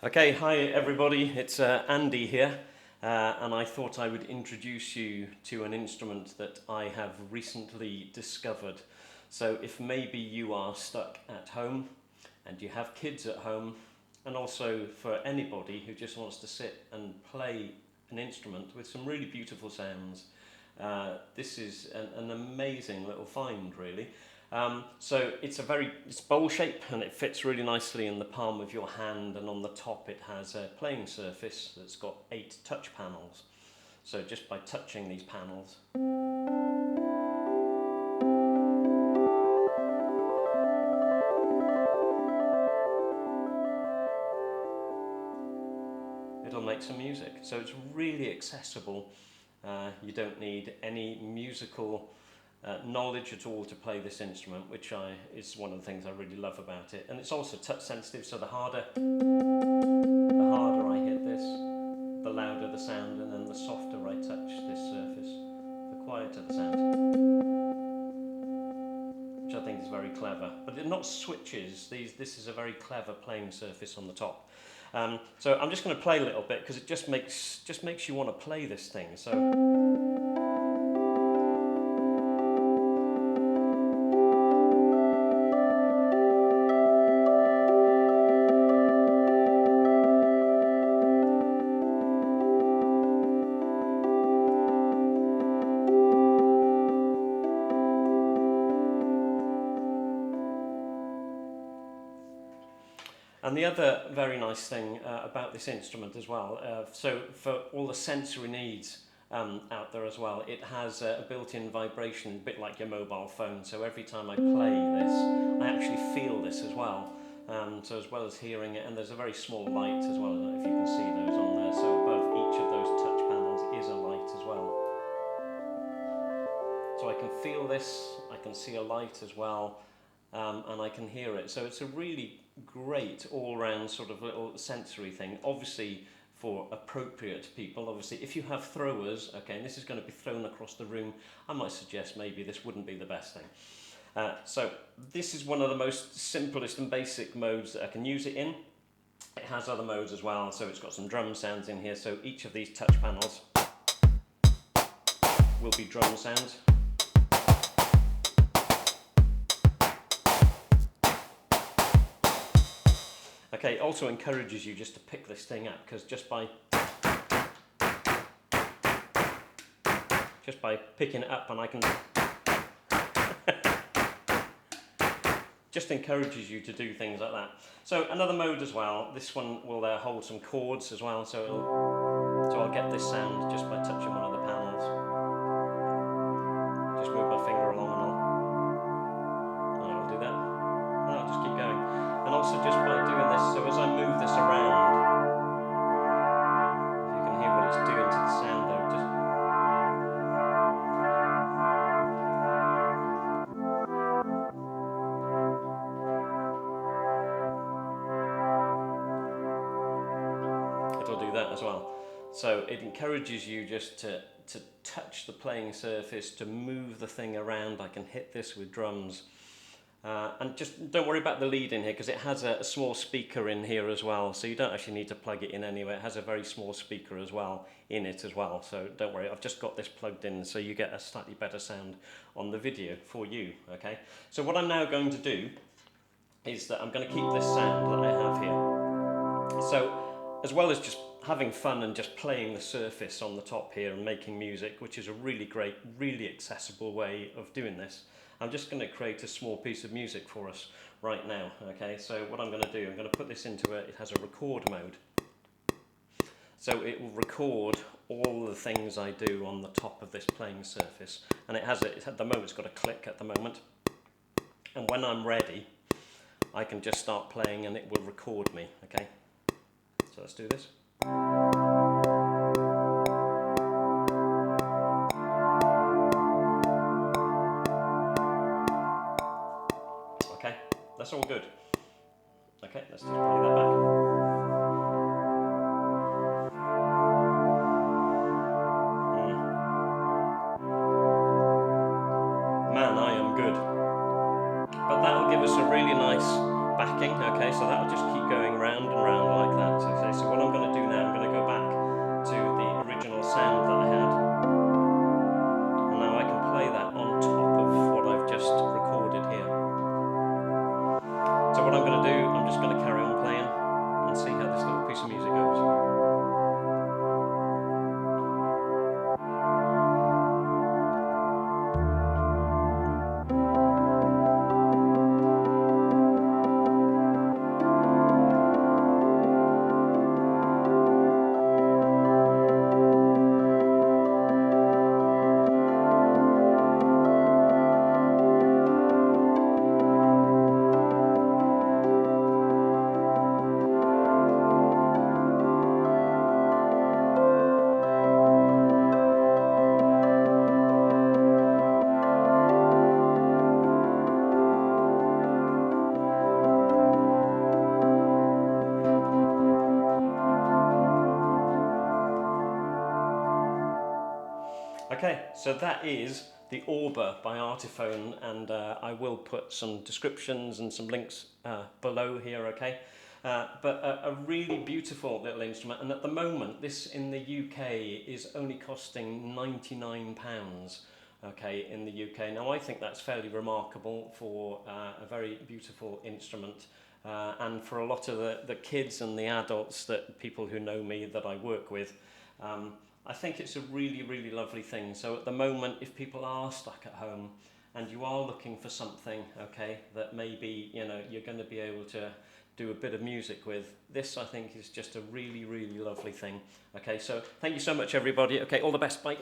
Okay, hi everybody, it's Andy here, and I thought I would introduce you to an instrument that I have recently discovered. So if maybe you are stuck at home and you have kids at home, and also for anybody who just wants to sit and play an instrument with some really beautiful sounds, this is an amazing little find really. So it's bowl shape and it fits really nicely in the palm of your hand, and on the top it has a playing surface that's got 8 touch panels. So just by touching these panels, it'll make some music. So it's really accessible. You don't need any musical knowledge at all to play this instrument, which is one of the things I really love about it. And it's also touch sensitive, so the harder I hit this, the louder the sound, and then the softer I touch this surface, the quieter the sound, which I think is very clever. But they're not switches. This is a very clever playing surface on the top. So I'm just going to play a little bit because it just makes you want to play this thing. So. And the other very nice thing about this instrument as well, so for all the sensory needs out there as well, it has a built-in vibration, a bit like your mobile phone. So every time I play this, I actually feel this as well. So as well as hearing it, and there's a very small light as well. I don't know if you can see those on there. So above each of those touch panels is a light as well. So I can feel this, I can see a light as well, and I can hear it. So it's a really great all-round sort of little sensory thing, obviously for appropriate people. Obviously if you have throwers, okay, and this is going to be thrown across the room, I might suggest maybe this wouldn't be the best thing. So this is one of the most simplest and basic modes that I can use it in. It has other modes as well, so it's got some drum sounds in here, so each of these touch panels will be drum sounds. Okay, it also encourages you just to pick this thing up, because just by picking it up, and I can just encourages you to do things like that. So another mode as well, this one will hold some chords as well, so I'll get this sound just by touching one of the panels. Just move my finger along and I'll do that. And I'll just keep going. And also just by doing this, so as I move this around, you can hear what it's doing to the sound there. It'll do that as well. So it encourages you just to touch the playing surface, to move the thing around. I can hit this with drums. And just don't worry about the lead in here, because it has a small speaker in here as well, so you don't actually need to plug it in anyway. It has a very small speaker as well in it as well, so don't worry. I've just got this plugged in so you get a slightly better sound on the video for you. Okay, so what I'm now going to do is that I'm going to keep this sound that I have here. So as well as just having fun and just playing the surface on the top here and making music, which is a really great, really accessible way of doing this, I'm just going to create a small piece of music for us right now. Okay, so what I'm going to do, I'm going to put this into it has a record mode. So it will record all the things I do on the top of this playing surface, and it has at the moment it's got a click at the moment, and when I'm ready I can just start playing and it will record me. Okay, so let's do this. Okay, that's all good. Okay, let's just play that back. Man, I am good. But that'll give us a really nice backing, Okay, so that'll just keep going round and round like that. Okay, so what I'm going to do now, I'm going to go back to the original sound that I had. And now I can play that on top of what I've just recorded here. So what I'm going to do, I'm just going to carry on playing and see how this little piece of music goes. Okay, so that is the Orba by Artiphon, and I will put some descriptions and some links below here, okay? But a really beautiful little instrument, and at the moment this in the UK is only costing £99, okay, in the UK. Now I think that's fairly remarkable for a very beautiful instrument, and for a lot of the kids and the adults, that people who know me that I work with. I think it's a really, really lovely thing. So at the moment, if people are stuck at home and you are looking for something, okay, that maybe, you know, you're going to be able to do a bit of music with, this I think is just a really, really lovely thing. Okay, so thank you so much, everybody. Okay, all the best, bye.